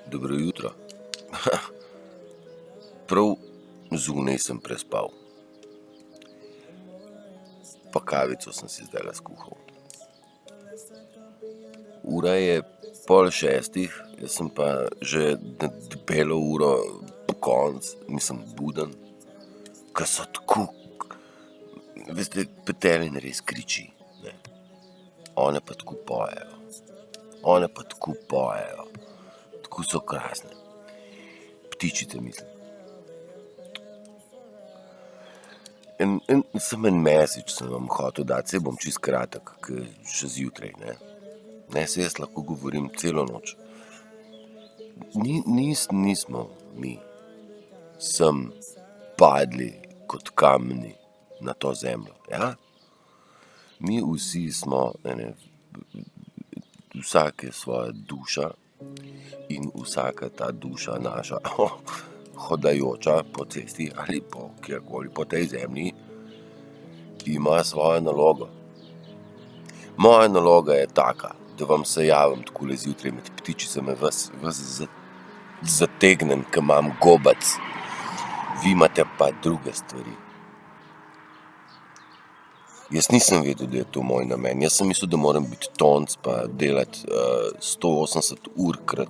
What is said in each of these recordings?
Dobro jutro. Prav zunaj sem prespal. Pa kavico sem si zdajle skuhal. Ura je 5:30, jaz sem pa že debelo uro po konc, nisem buden. Ker so tako, veste, petelin res kriči, ne. One pa tako pojejo. Tako so krasne. Ptičice, mislim. Samo en message sem vam hotel dati, saj bom čisto kratek, ker še zjutraj, ne. Ne, saj jaz lahko govorim celo noč. Nismo mi sem padli kot kamni na to zemljo, ja? Mi vsi smo vsak je svoja duša in vsaka ta duša naša, hodajoča po cesti ali po kjerkoli po tej zemlji, ima svojo nalogo. Moja naloga je taka, da vam se javim takole zjutraj med ptičicami, vas zategnem, ke imam gobec. Vi imate pa druge stvari. Jaz nisem vedel, da je to moj namen. Jaz sem mislil, da moram biti tonc pa delati 180 ur krat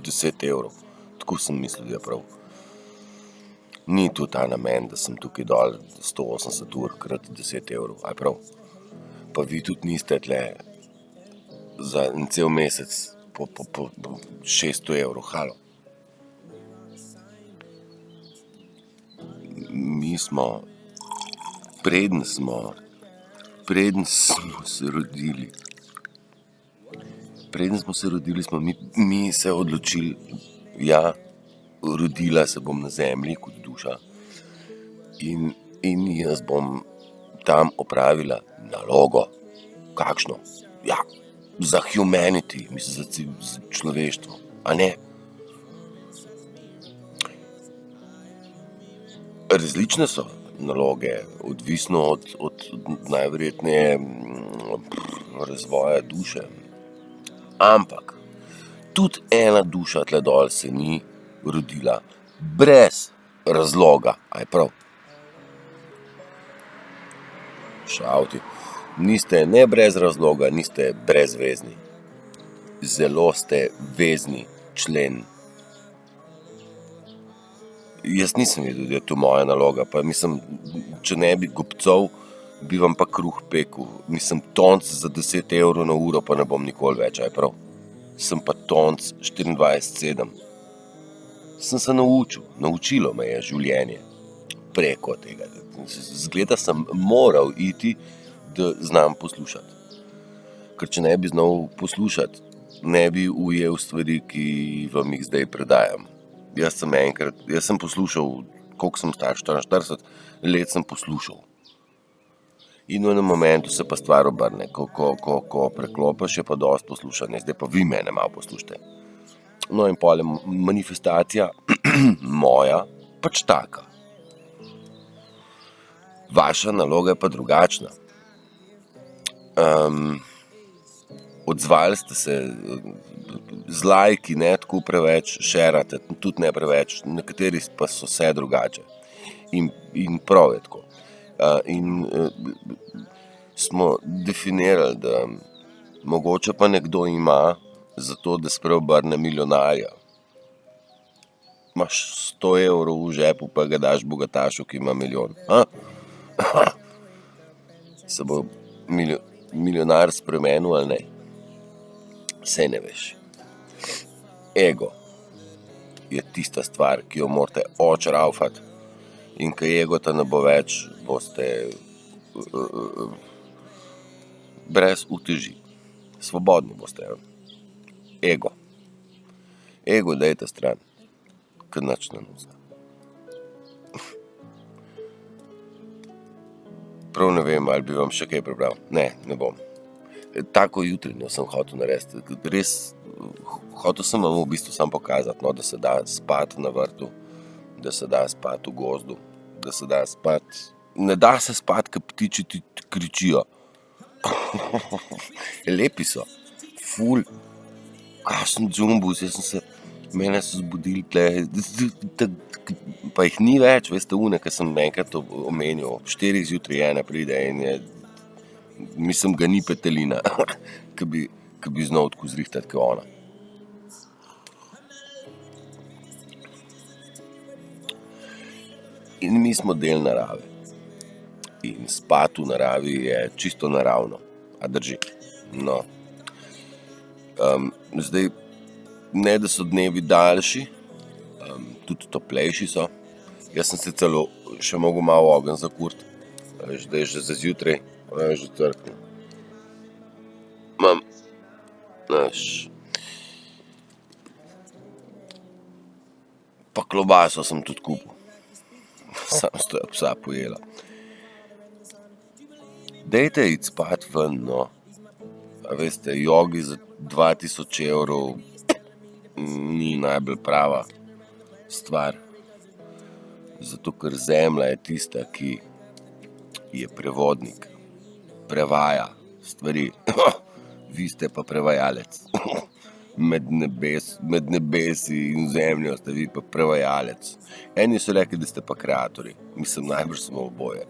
10 evrov. Tako sem mislil, da je prav. Ni to ta namen, da sem tukaj dol 180 ur krat 10 evrov, a je prav? Pa vi tudi niste tle za en cel mesec po 600 evrov, halo. Mi smo, preden smo se rodili, smo mi se odločili, ja, rodila se bom na zemlji kot duša in jaz bom tam opravila nalogo. Kakšno? Ja, za humanity, mislim, za človeštvo, a ne? Različne so naloge, odvisno od najverjetneje razvoja duše. Ampak tudi ena duša tle dol se ni rodila brez razloga, a je prav? Šavti. Niste ne brez razloga, niste brezvezni. Zelo ste vezni člen. Jaz nisem vedel, da je to moja naloga, pa mislim, če ne bi gobcov, bi vam pa kruh pekel. Mislim, tonc za 10 evrov na uro pa ne bom nikoli več, a je prav? Sem pa tonc 24/7. Sem se naučilo me je življenje preko tega. Zgleda sem moral iti, da znam poslušati. Ker če ne bi znal poslušati, ne bi ujel stvari, ki vam jih zdaj predajam. Jaz sem poslušal, koliko sem star, 44 let sem poslušal. In v enem momentu se pa stvar obrne, ko preklopiš, je pa dosti poslušanja, zdaj pa vi mene malo poslušajte. No in pol je manifestacija moja pač taka. Vaša naloga je pa drugačna. Odzvali ste se z lajki, ne tako preveč šerate, tudi ne preveč, nekateri pa so vse drugače. In prav je tako. Smo definirali, da mogoče pa nekdo ima zato, da spreobrne milijonarja. Imaš 100 evrov v žepu, pa ga daš bogatašu, ki ima milijon. Se bo milijonar spremenil ali ne? Saj ne veš. Ego je tista stvar, ki jo morate odšraufati. In ko egota ne bo več, boste brez uteži. Svobodni boste. Ego. Ego dajte stran. Ker nič ne nuca. Prav ne vem, ali bi vam še kaj prebral. Ne bom. Tako jutrinjo sem hotel narediti. Res, hotel sem vam v bistvu samo pokazati, no, da se da spati na vrtu, da se da spati v gozdu, da se da spati. Ne da se spati, ker ptiči ti kričijo. Lepi so. Ful. Kakšen džumbus, jaz sem se Mene so zbudili tle, pa jih ni več, veste, ki sem enkrat omenil, ob 4 zjutraj ena pride in je, mislim, ga ni petelina, ki bi znal tako zrihtati, kot ona. In mi smo del narave. In spati v naravi je čisto naravno. A drži? No. Zdaj, ne da so dnevi daljši, tudi toplejši so. Jaz sem se celo še mogel malo ogenj zakuriti. Da je že za zjutraj, že trknil. Imam, pa klobaso sem tudi kupil. Sam sto je psa pojela. Dejte iti spat ven, no. A veste, jogi za 2000 evrov ni najbolj prava stvar. Zato, ker zemlja je tista, ki je prevodnik, prevaja stvari. Vi ste pa prevajalec. Med nebesi in zemljo ste vi pa prevajalec. Eni so rekli, da ste pa kreatorji. Mislim, najbrž smo oboje.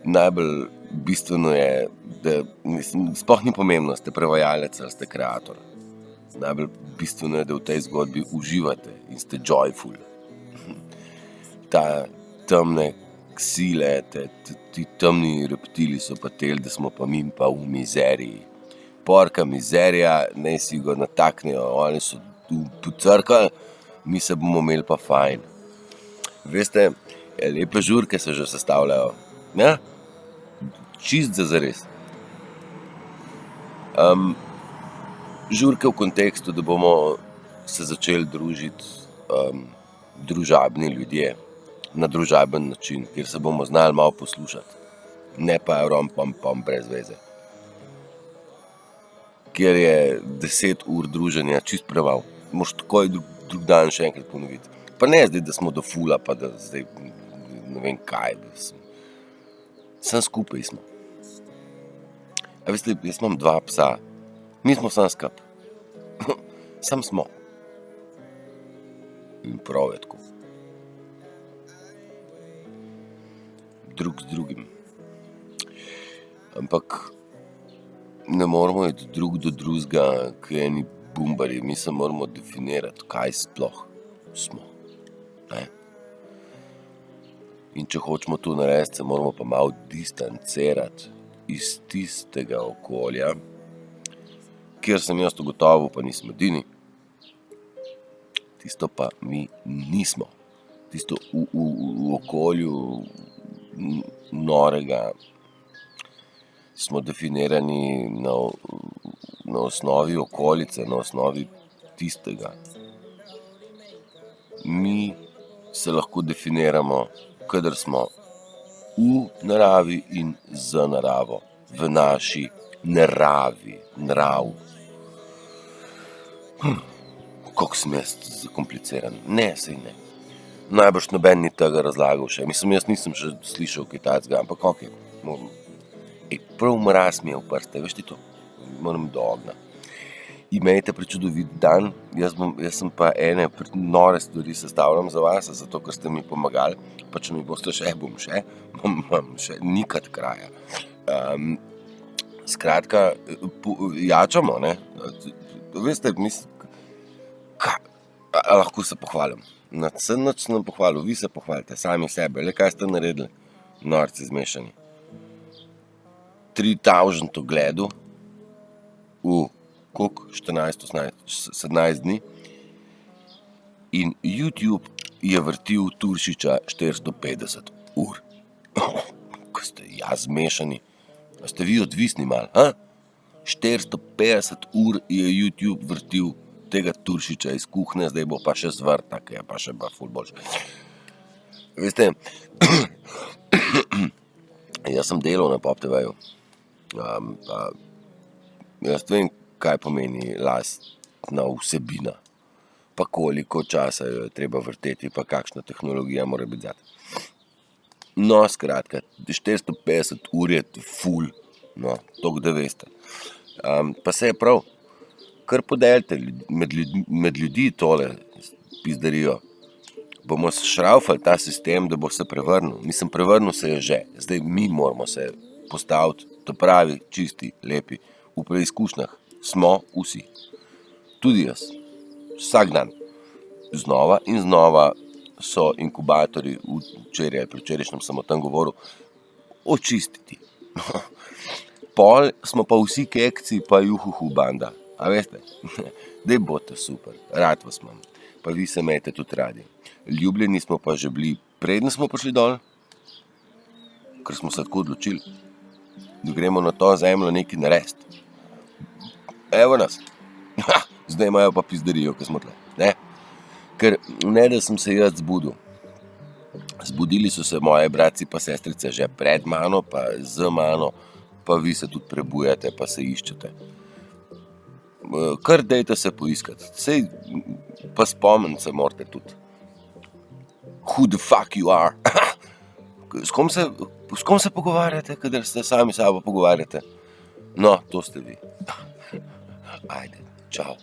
Najbolj bistveno je, da sploh ni pomembno, ste prevajalec ali ste kreator. Najbolj bistveno je, da v tej zgodbi uživate in ste joyful. Ta temne sile, ti temni reptili so pa tel, da smo pa mi pa v mizeriji. Porka mizerija, naj si ga nataknejo, oni so pocrkali, mi se bomo imeli pa fajn. Veste, lepe žurke se že sestavljajo. Ja? Čist za zares. Žurke v kontekstu, da bomo se začeli družiti družabni ljudje na družaben način, kjer se bomo znali malo poslušati. Ne pa rom-pom-pom brez veze. Kjer je 10 ur druženja čist preval. Moš takoj drug dan še enkrat ponoviti. Pa ne zdaj, da smo do fula, pa da zdaj ne vem kaj. Sam skupaj smo. A veste, jaz imam 2 psa. Mi smo sam skup. Sam smo. In prav je tako. Drug z drugim. Ampak ne moramo iti drug do drugega, kot eni bumbari. Mi se moramo definirati, kaj sploh smo. Ne? In če hočemo to narediti, se moramo pa malo distancirati iz tistega okolja, kjer sem jaz ugotovil, pa nisem edini. Tisto pa mi nismo. Tisto v okolju norega smo definirani na osnovi okolice, na osnovi tistega. Mi se lahko definiramo, kadar smo v naravi in z naravo, v naši naravi, nrav. Kako sem jaz zakompliciran? Ne, sej ne. Najbrž noben ni tega razlagal še. Mislim, jaz nisem še slišal kaj takega, ampak okej. Prav mraz mi je v prste, veš ti to? Moram do ognja. Imejte prečudovit dan, jaz sem pa ene nore stvari sestavljam za vas, zato ker ste mi pomagali, pa če mi boste še, bom še, nikad kraja. Skratka, jačamo, ne? Veste, lahko se pohvalim. Nič sem pohvalil, vi se pohvalite, sami sebe, le kaj ste naredili? Norci zmešani. 3000 ogledov v koliko? 17 dni. In YouTube je vrtil Turšiča 450 ur. Ko ste jaz zmešani. A ste vi odvisni mal, ha? 450 ur je YouTube vrtil tega Turšiča iz kuhne, zdaj bo pa še zvrta, ki je pa še ful boljše. Veste, jaz sem delal na Pop TV-ju. Jaz vem, kaj pomeni lastna vsebina, pa koliko časa jo je treba vrteti, pa kakšna tehnologija mora biti zate. No, skratka, 450 ur je ful, no, toliko da veste. Pa se je prav, kar podeljte med ljudi tole pizdarijo. Bomo šraufali ta sistem, da bo se prevrnil. Mislim, prevrnil se je že. Zdaj mi moramo se postaviti, to pravi, čisti, lepi. V preizkušnjah smo vsi. Tudi jaz. Vsak dan. Znova in znova so inkubatorji, včerajšnjem sem o tem govoril, očistiti. Pol smo pa vsi kekci, pa juhuhu banda. A veste? Dej bote super, rad vas imam. Pa vi se imejte tudi radi. Ljubljeni smo pa že bili, preden smo prišli dol, ker smo se tako odločili, da gremo na to zemljo nekaj narediti. Evo nas. Zdaj imajo pa pizdarijo, ko smo tle. Ne? Ker ne, da sem se jaz zbudil. Zbudili so se moje bratci pa sestrice že pred mano, pa z mano, pa vi se tudi prebujate, pa se iščete. Kar dejte se poiskati. Sej, pa spomniti se morate tudi. Who the fuck you are? S kom se pogovarjate, kadar ste sami sabo pogovarjate? No, to ste vi. Ajde, čau.